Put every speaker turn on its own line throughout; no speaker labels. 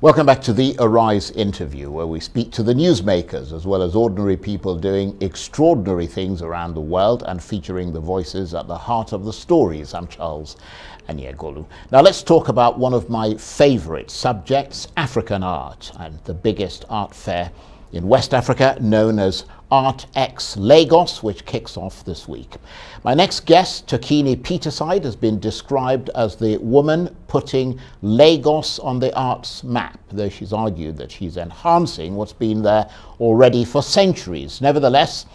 Welcome back to the Arise interview, where we speak to the newsmakers as well as ordinary people doing extraordinary things around the world and featuring the voices at the heart of the stories. I'm Charles Aniagolu. Now let's talk about one of my favorite subjects, African art, and the biggest art fair in West Africa, known as ArtX Lagos, which kicks off this week. My next guest, Tokini Peterside, has been described as the woman putting Lagos on the arts map, though she's argued that she's enhancing what's been there already for centuries. Nevertheless,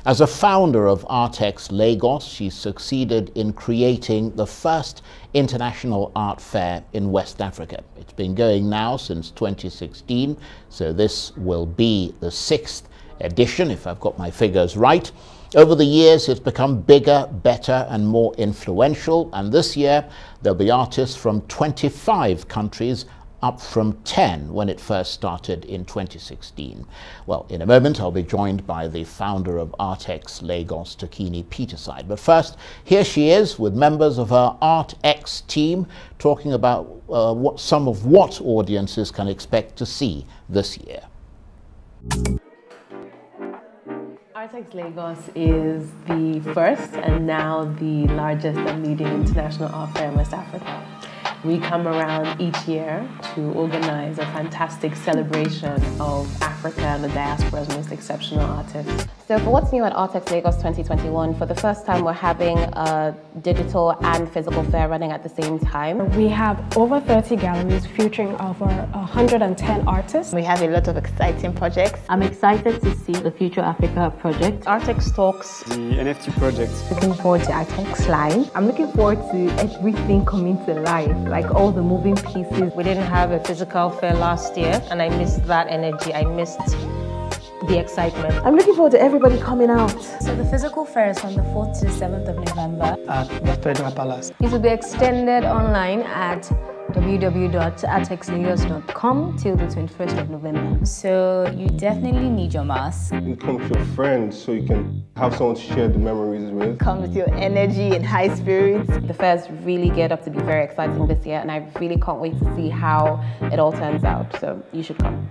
as a founder of ArtX Lagos, she succeeded in creating the first international art fair in West Africa. It's been going now since 2016, so this will be the 6th edition, if I've got my figures right. Over the years, it's become bigger, better, and more influential, and this year there'll be artists from 25 countries, up from 10 when it first started in 2016. Well, in a moment, I'll be joined by the founder of ArtX Lagos, Tokini Peterside. But first, here she is with members of her ArtX team talking about what audiences can expect to see this year.
ArtX Lagos is the first and now the largest and leading international art fair in West Africa. We come around each year to organize a fantastic celebration of Africa and the diaspora's most exceptional artists.
So for what's new at ArtX Lagos 2021, for the first time we're having a digital and physical fair running at the same time.
We have over 30 galleries featuring over 110 artists.
We have a lot of exciting projects.
I'm excited to see the Future Africa project.
ArtX Talks.
The NFT project.
Looking forward to ArtX Live. I'm looking forward to everything coming to life, like all the moving pieces.
We didn't have a physical fair last year, and I missed that energy. I missed the excitement.
I'm looking forward to everybody coming out.
So the physical fair is from the 4th to the 7th of November.
At the Federal Palace.
It will be extended online at www.artxlagos.com till the 21st of November. So you definitely need your mask.
You come with your friends so you can have someone to share the memories with.
Come with your energy and high spirits.
The fairs really get up to be very exciting this year, and I really can't wait to see how it all turns out. So you should come.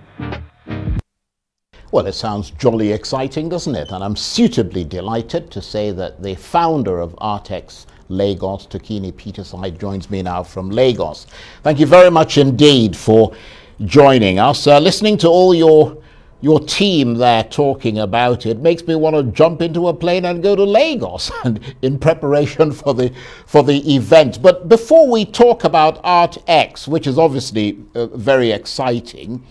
Well, it sounds jolly exciting, doesn't it? And I'm suitably delighted to say that the founder of ArtX Lagos, Tokini Peterside, joins me now from Lagos. Thank you very much indeed for joining us. Listening to all your team there talking about it makes me want to jump into a plane and go to Lagos and in preparation for the event. But before we talk about ArtX, which is obviously very exciting,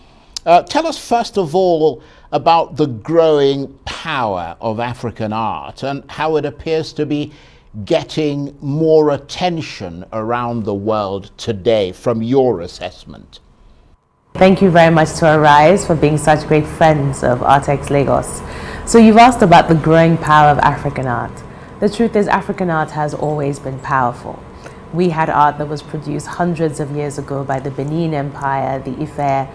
tell us first of all about the growing power of African art and how it appears to be getting more attention around the world today from your assessment.
Thank you very much to Arise for being such great friends of ArtX Lagos. So you've asked about the growing power of African art. The truth is, African art has always been powerful. We had art that was produced hundreds of years ago by the Benin Empire, the Ife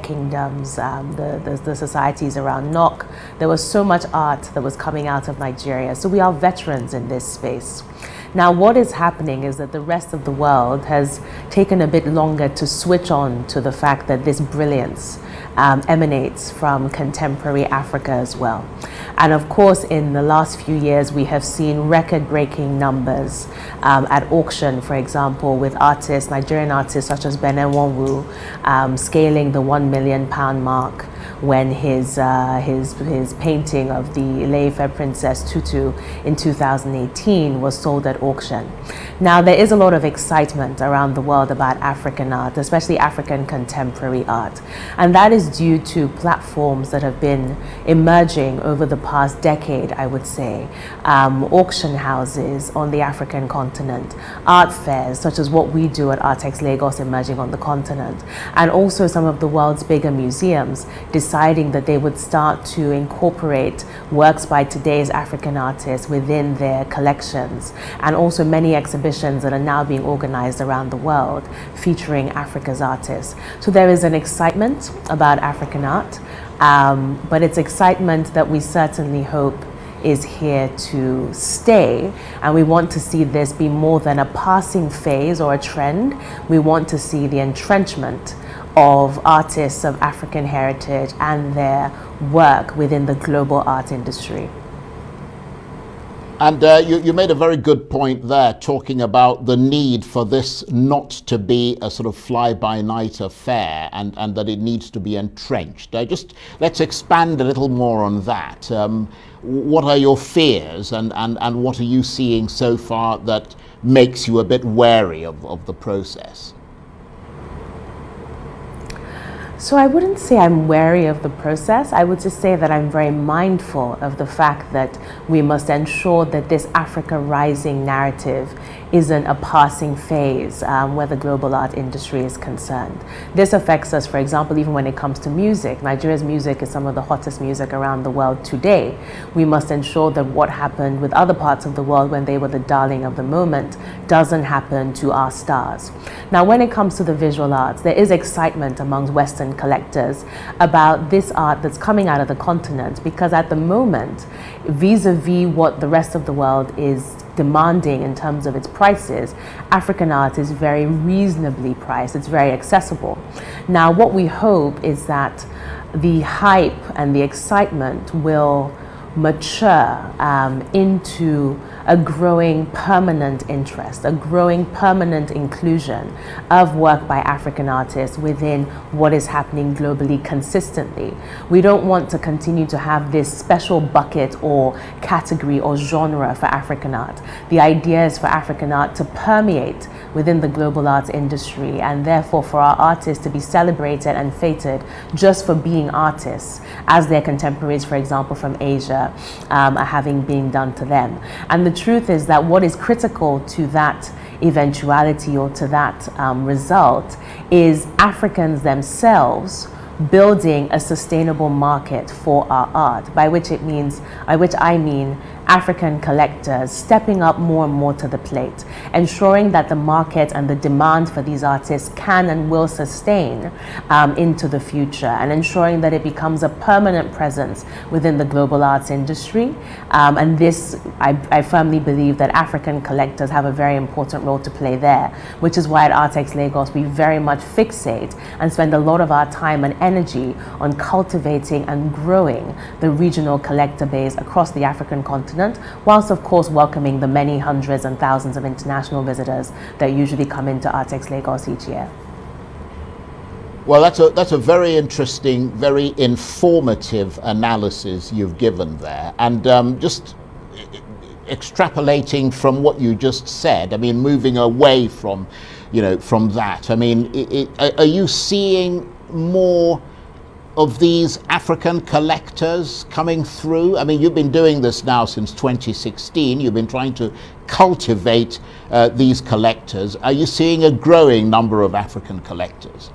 kingdoms, the societies around Nok. There was so much art that was coming out of Nigeria. So we are veterans in this space. Now, what is happening is that the rest of the world has taken a bit longer to switch on to the fact that this brilliance emanates from contemporary Africa as well. And of course, in the last few years, we have seen record-breaking numbers at auction, for example, with artists, Nigerian artists such as Bene Nwonwu, scaling the £1 million mark when his painting of the Ile-Ife Princess Tutu in 2018 was sold at auction. Now, there is a lot of excitement around the world about African art, especially African contemporary art. And that is due to platforms that have been emerging over the past decade, I would say. Auction houses on the African continent, art fairs such as what we do at ArtX Lagos emerging on the continent, and also some of the world's bigger museums deciding that they would start to incorporate works by today's African artists within their collections, and also many exhibitions that are now being organized around the world featuring Africa's artists. So there is an excitement about African art, but it's excitement that we certainly hope is here to stay, and we want to see this be more than a passing phase or a trend. We want to see the entrenchment of artists of African heritage and their work within the global art industry.
And you made a very good point there, talking about the need for this not to be a sort of fly-by-night affair, and that it needs to be entrenched. Let's expand a little more on that. What are your fears, and what are you seeing so far that makes you a bit wary of the process?
So I wouldn't say I'm wary of the process. I would just say that I'm very mindful of the fact that we must ensure that this Africa Rising narrative isn't a passing phase where the global art industry is concerned. This affects us, for example, even when it comes to music. Nigeria's music is some of the hottest music around the world today. We must ensure that what happened with other parts of the world when they were the darling of the moment doesn't happen to our stars. Now, when it comes to the visual arts, there is excitement amongst Western collectors about this art that's coming out of the continent, because at the moment, vis-a-vis what the rest of the world is demanding in terms of its prices, African art is very reasonably priced. It's very accessible. Now, what we hope is that the hype and the excitement will mature into a growing permanent interest, a growing permanent inclusion of work by African artists within what is happening globally consistently. We don't want to continue to have this special bucket or category or genre for African art. The idea is for African art to permeate within the global arts industry, and therefore for our artists to be celebrated and feted just for being artists, as their contemporaries, for example, from Asia, are having been done to them. And the truth is that what is critical to that eventuality or to that result is Africans themselves building a sustainable market for our art, by which I mean African collectors stepping up more and more to the plate, ensuring that the market and the demand for these artists can and will sustain into the future, and ensuring that it becomes a permanent presence within the global arts industry. And this, I firmly believe that African collectors have a very important role to play there, which is why at Artex Lagos we very much fixate and spend a lot of our time and energy on cultivating and growing the regional collector base across the African continent, whilst of course welcoming the many hundreds and thousands of international visitors that usually come into Artex Lagos each year.
Well, that's a very interesting, very informative analysis you've given there, and just extrapolating from what you just said, I mean, moving away from, from that, I mean, are you seeing more of these African collectors coming through? I mean, you've been doing this now since 2016. You've been trying to cultivate these collectors. Are you seeing a growing number of African collectors?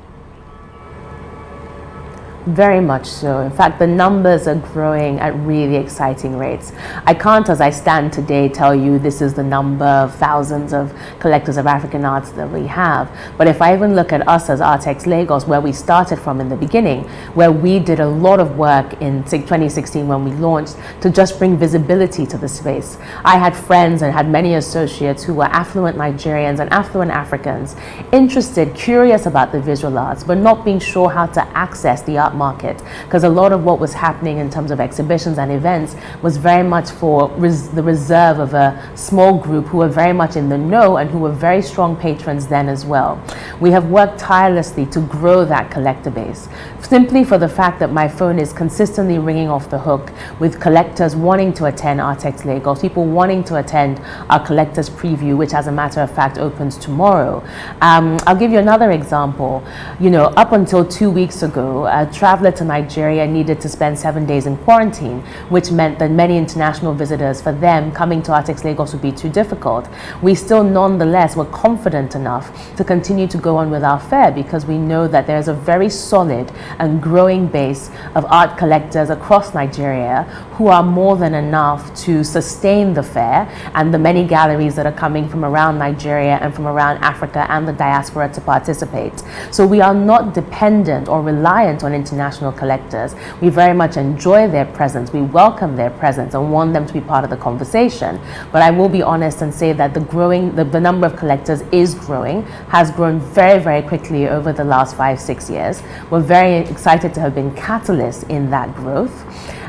Very much so. In fact, the numbers are growing at really exciting rates. I can't, as I stand today, tell you this is the number of thousands of collectors of African arts that we have. But if I even look at us as Artex Lagos, where we started from in the beginning, where we did a lot of work in 2016 when we launched to just bring visibility to the space. I had friends and had many associates who were affluent Nigerians and affluent Africans, interested, curious about the visual arts, but not being sure how to access the art market, because a lot of what was happening in terms of exhibitions and events was very much for the reserve of a small group who were very much in the know and who were very strong patrons then as well. We have worked tirelessly to grow that collector base, simply for the fact that my phone is consistently ringing off the hook with collectors wanting to attend Artex Lagos, people wanting to attend our collectors preview, which as a matter of fact opens tomorrow. I'll give you another example. Up until 2 weeks ago, a traveler to Nigeria needed to spend 7 days in quarantine, which meant that many international visitors, for them, coming to Artex Lagos would be too difficult. We still nonetheless were confident enough to continue to go on with our fair, because we know that there's a very solid and growing base of art collectors across Nigeria who are more than enough to sustain the fair and the many galleries that are coming from around Nigeria and from around Africa and the diaspora to participate. So we are not dependent or reliant on international collectors. We very much enjoy their presence. We welcome their presence and want them to be part of the conversation. But I will be honest and say that the number of collectors is growing, has grown very, very quickly over the last 5-6 years. We're very excited to have been catalysts in that growth.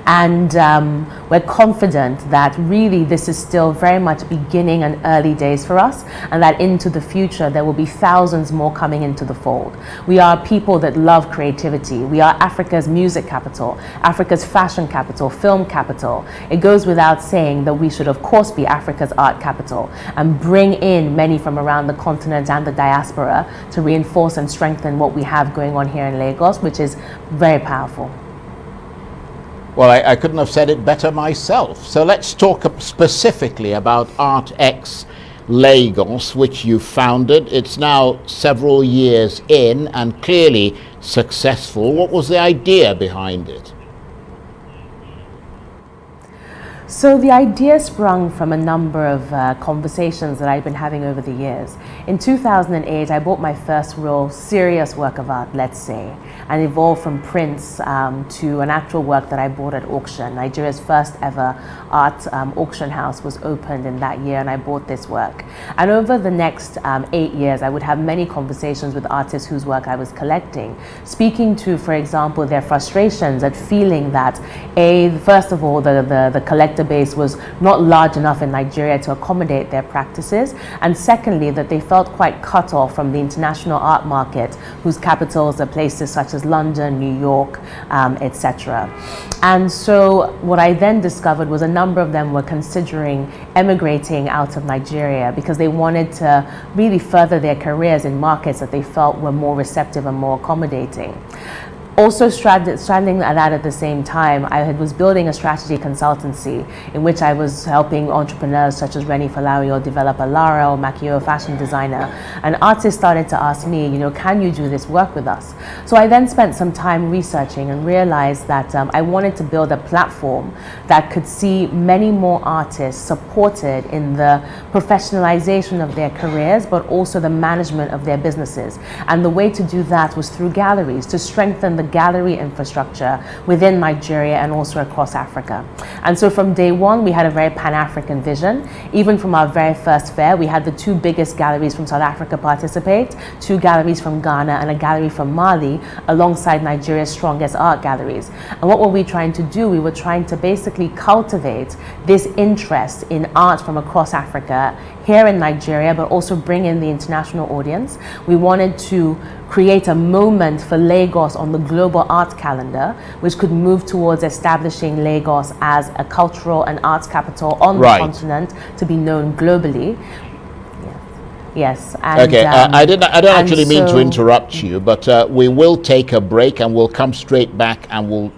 And we're confident that really this is still very much beginning and early days for us, and that into the future there will be thousands more coming into the fold. We are people that love creativity. We are Africa's music capital, Africa's fashion capital, film capital. It goes without saying that we should of course be Africa's art capital and bring in many from around the continent and the diaspora to reinforce and strengthen what we have going on here in Lagos, which is very powerful.
Well, I couldn't have said it better myself. So let's talk specifically about ArtX Lagos, which you founded. It's now several years in and clearly successful. What was the idea behind it?
So the idea sprung from a number of conversations that I've been having over the years. In 2008, I bought my first real serious work of art, let's say, and evolved from prints to an actual work that I bought at auction. Nigeria's first ever art auction house was opened in that year, and I bought this work. And over the next 8 years, I would have many conversations with artists whose work I was collecting, speaking to, for example, their frustrations at feeling that, first of all, the collector base was not large enough in Nigeria to accommodate their practices, and secondly, that they felt quite cut off from the international art market, whose capitals are places such as London, New York, etc. And so what I then discovered was a number of them were considering emigrating out of Nigeria because they wanted to really further their careers in markets that they felt were more receptive and more accommodating. Also straddling that at the same time, I was building a strategy consultancy in which I was helping entrepreneurs such as Rennie Falawi develop a Lara or Makio fashion designer. And artists started to ask me, you know, can you do this work with us? So I then spent some time researching and realized that I wanted to build a platform that could see many more artists supported in the professionalization of their careers, but also the management of their businesses. And the way to do that was through galleries, to strengthen the gallery infrastructure within Nigeria and also across Africa. And so from day one, we had a very Pan-African vision. Even from our very first fair, we had the two biggest galleries from South Africa participate, 2 galleries from Ghana and a gallery from Mali, alongside Nigeria's strongest art galleries. And what were we trying to do? We were trying to basically cultivate this interest in art from across Africa here in Nigeria, but also bring in the international audience. We wanted to create a moment for Lagos on the global art calendar, which could move towards establishing Lagos as a cultural and arts capital on the continent to be known globally. Yes. And,
okay, I don't actually mean to interrupt you, but we will take a break and we'll come straight back and we'll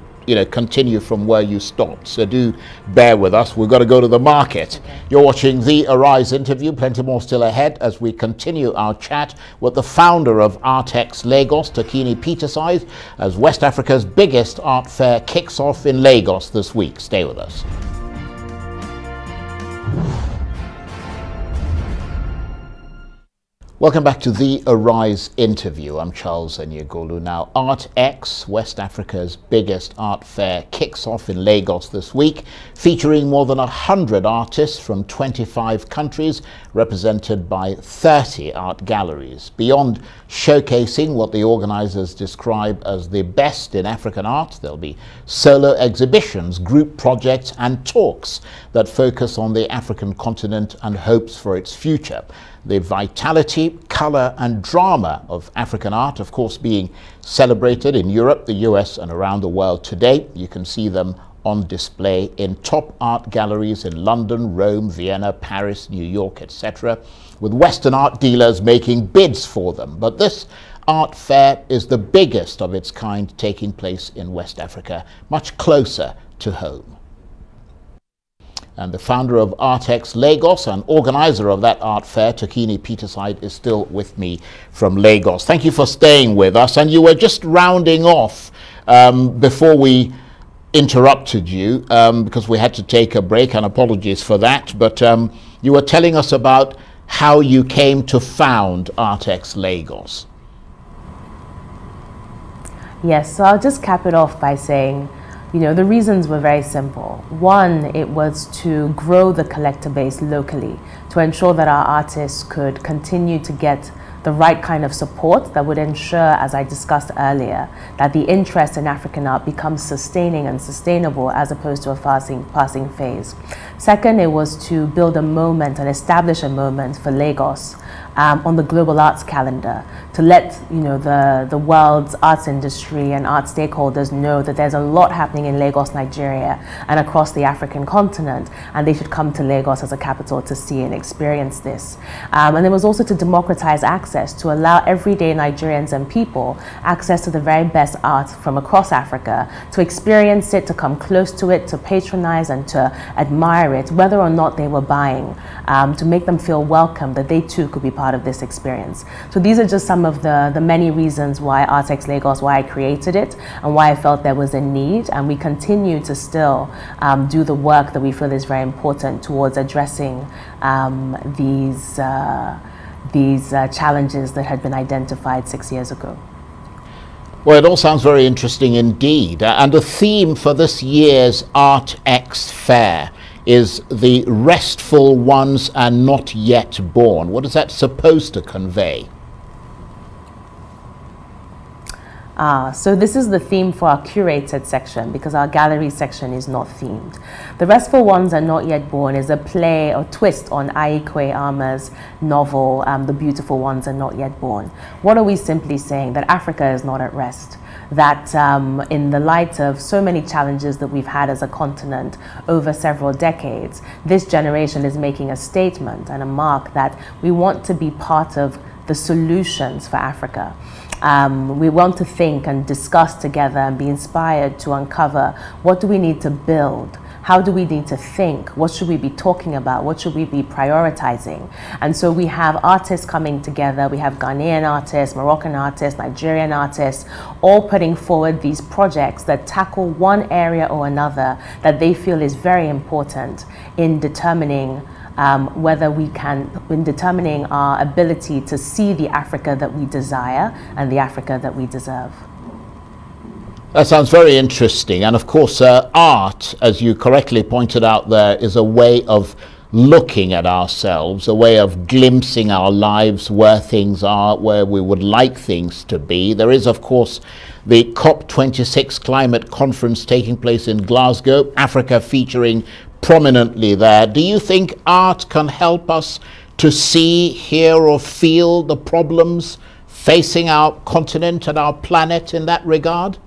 continue from where you stopped. So do bear with us. We've got to go to the market. Okay. You're watching the Arise interview. Plenty more still ahead as we continue our chat with the founder of ArtX Lagos, Tokini Peterside, as West Africa's biggest art fair kicks off in Lagos this week. Stay with us. Welcome back to the Arise interview. I'm Charles Aniagolu. Now, ArtX, West Africa's biggest art fair, kicks off in Lagos this week, featuring more than 100 artists from 25 countries, represented by 30 art galleries. Beyond showcasing what the organizers describe as the best in African art, there'll be solo exhibitions, group projects, and talks that focus on the African continent and hopes for its future. The vitality, colour and drama of African art, of course, being celebrated in Europe, the US and around the world today. You can see them on display in top art galleries in London, Rome, Vienna, Paris, New York, etc., with Western art dealers making bids for them. But this art fair is the biggest of its kind taking place in West Africa, much closer to home. And the founder of ArtX Lagos and organizer of that art fair, Tokini Peterside, is still with me from Lagos. Thank you for staying with us. And you were just rounding off before we interrupted you because we had to take a break, and apologies for that. But you were telling us about how you came to found ArtX Lagos.
Yes, so I'll just cap it off by saying, you know, the reasons were very simple. One, it was to grow the collector base locally, to ensure that our artists could continue to get the right kind of support that would ensure, as I discussed earlier, that the interest in African art becomes sustaining and sustainable as opposed to a passing phase. Second, it was to build a moment and establish a moment for Lagos on the global arts calendar, to let the world's arts industry and art stakeholders know that there's a lot happening in Lagos, Nigeria, and across the African continent, and they should come to Lagos as a capital to see and experience this. And it was also to democratize access, to allow everyday Nigerians and people access to the very best art from across Africa, to experience it, to come close to it, to patronize and to admire it, whether or not they were buying, to make them feel welcome, that they too could be part of this experience. So these are just some of the many reasons why Artex Lagos, why I created it, and why I felt there was a need, and we continue to still do the work that we feel is very important towards addressing these challenges that had been identified 6 years ago.
Well, it all sounds very interesting indeed. And the theme for this year's ArtX Fair is the restful ones are not yet born. What is that supposed to convey?
So this is the theme for our curated section, because our gallery section is not themed. The Restful Ones Are Not Yet Born is a play or twist on Aikwe Ama's novel, The Beautiful Ones Are Not Yet Born. What are we simply saying? That Africa is not at rest. That in the light of so many challenges that we've had as a continent over several decades, this generation is making a statement and a mark that we want to be part of the solutions for Africa. We want to think and discuss together and be inspired to uncover what do we need to build, how do we need to think, what should we be talking about, what should we be prioritizing. And so we have artists coming together, we have Ghanaian artists, Moroccan artists, Nigerian artists, all putting forward these projects that tackle one area or another that they feel is very important in determining in determining our ability to see the Africa that we desire and the Africa that we deserve.
That sounds very interesting. And of course, art, as you correctly pointed out there, is a way of looking at ourselves, a way of glimpsing our lives, where things are, where we would like things to be. There is, of course, the COP26 climate conference taking place in Glasgow, Africa featuring prominently there. Do you think art can help us to see, hear or feel the problems facing our continent and our planet in that regard?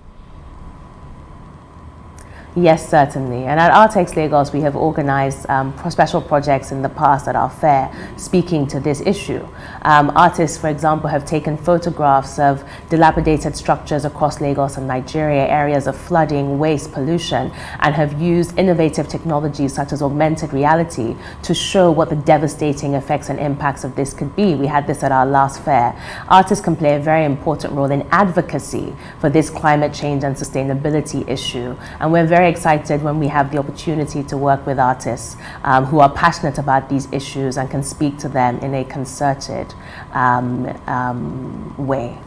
Yes, certainly. And at Artex Lagos, we have organized special projects in the past at our fair speaking to this issue. Artists, for example, have taken photographs of dilapidated structures across Lagos and Nigeria, areas of flooding, waste, pollution, and have used innovative technologies such as augmented reality to show what the devastating effects and impacts of this could be. We had this at our last fair. Artists can play a very important role in advocacy for this climate change and sustainability issue. And we're very excited when we have the opportunity to work with artists who are passionate about these issues and can speak to them in a concerted way.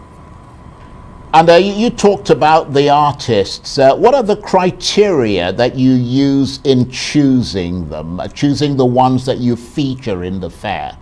And you talked about the artists. What are the criteria that you use in choosing them, choosing the ones that you feature in the fair?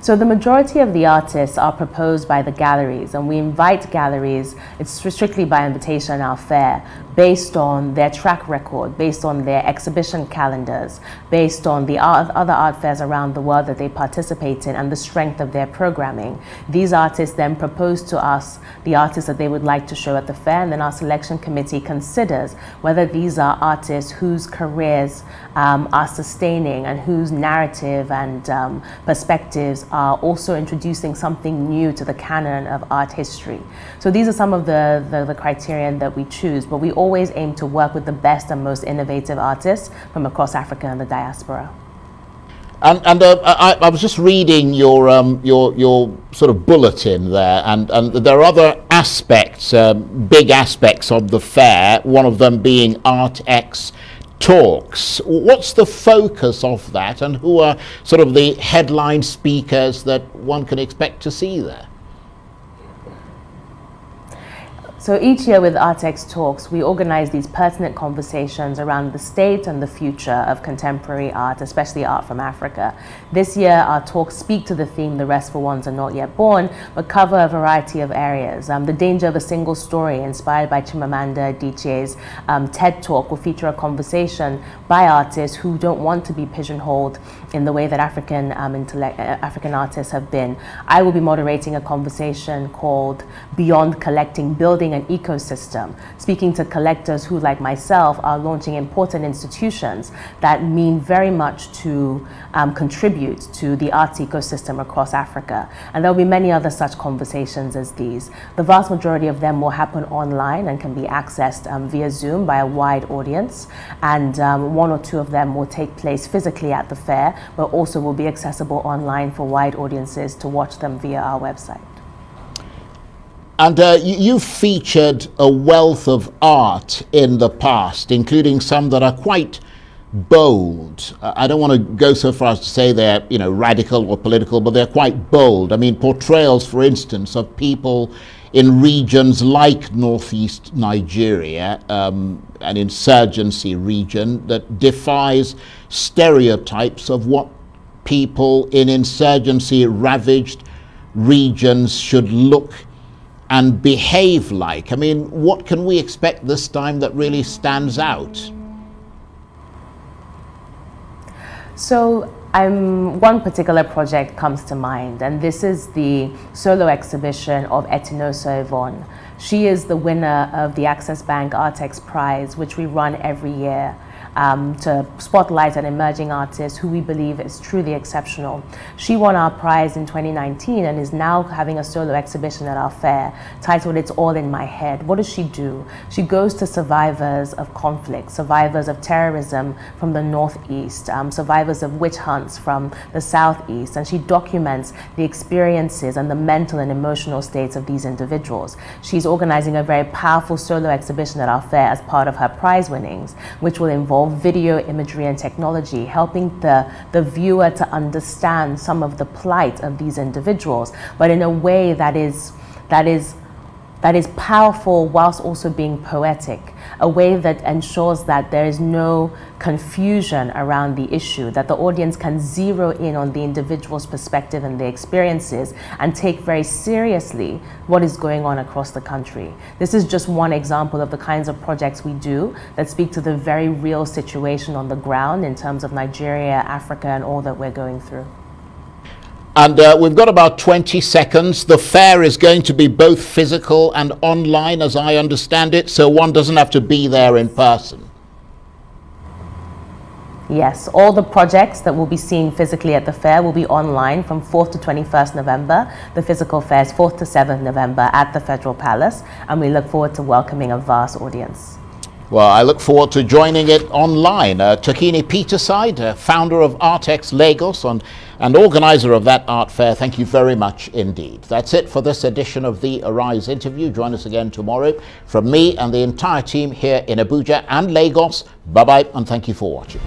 So the majority of the artists are proposed by the galleries, and we invite galleries, it's strictly by invitation at our fair, based on their track record, based on their exhibition calendars, based on the other art fairs around the world that they participate in and the strength of their programming. These artists then propose to us the artists that they would like to show at the fair, and then our selection committee considers whether these are artists whose careers are sustaining and whose narrative and perspectives are also introducing something new to the canon of art history. So these are some of the criteria that we choose, but we always aim to work with the best and most innovative artists from across Africa and the diaspora.
And I was just reading your sort of bulletin there, and there are other aspects, big aspects of the fair, one of them being ArtX Talks. What's the focus of that, and who are sort of the headline speakers that one can expect to see there?
So each year with Artex Talks, we organize these pertinent conversations around the state and the future of contemporary art, especially art from Africa. This year, our talks speak to the theme, The Restful Ones Are Not Yet Born, but cover a variety of areas. The Danger of a Single Story, inspired by Chimamanda Adichie's TED Talk, will feature a conversation by artists who don't want to be pigeonholed in the way that African artists have been. I will be moderating a conversation called Beyond Collecting, Building an Ecosystem, speaking to collectors who, like myself, are launching important institutions that mean very much to contribute to the arts ecosystem across Africa. And there will be many other such conversations as these. The vast majority of them will happen online and can be accessed via Zoom by a wide audience. And one or two of them will take place physically at the fair, but also will be accessible online for wide audiences to watch them via our website.
And you've featured a wealth of art in the past, including some that are quite bold. I don't want to go so far as to say they're, radical or political, but they're quite bold. I mean, portrayals, for instance, of people in regions like northeast Nigeria, an insurgency region that defies stereotypes of what people in insurgency-ravaged regions should look and behave like. I mean, what can we expect this time that really stands out?
So one particular project comes to mind, and this is the solo exhibition of Etinosa Yvonne. She is the winner of the Access Bank Artex Prize, which we run every year to spotlight an emerging artist who we believe is truly exceptional. She won our prize in 2019 and is now having a solo exhibition at our fair titled It's All in My Head. What does she do? She goes to survivors of conflict, survivors of terrorism from the northeast, survivors of witch hunts from the southeast, and she documents the experiences and the mental and emotional states of these individuals. She's organizing a very powerful solo exhibition at our fair as part of her prize winnings, which will involve video, imagery, and technology, helping the viewer to understand some of the plight of these individuals, but in a way that is powerful whilst also being poetic, a way that ensures that there is no confusion around the issue, that the audience can zero in on the individual's perspective and their experiences and take very seriously what is going on across the country. This is just one example of the kinds of projects we do that speak to the very real situation on the ground in terms of Nigeria, Africa, and all that we're going through.
And we've got about 20 seconds. The fair is going to be both physical and online, as I understand it, so one doesn't have to be there in person.
Yes, all the projects that we'll be seeing physically at the fair will be online from 4th to 21st November. The physical fair is 4th to 7th November at the Federal Palace, and we look forward to welcoming a vast audience.
Well, I look forward to joining it online. Tokini Peterside, founder of Artex Lagos and organizer of that art fair, thank you very much indeed. That's it for this edition of the Arise interview. Join us again tomorrow. From me and the entire team here in Abuja and Lagos, bye-bye and thank you for watching.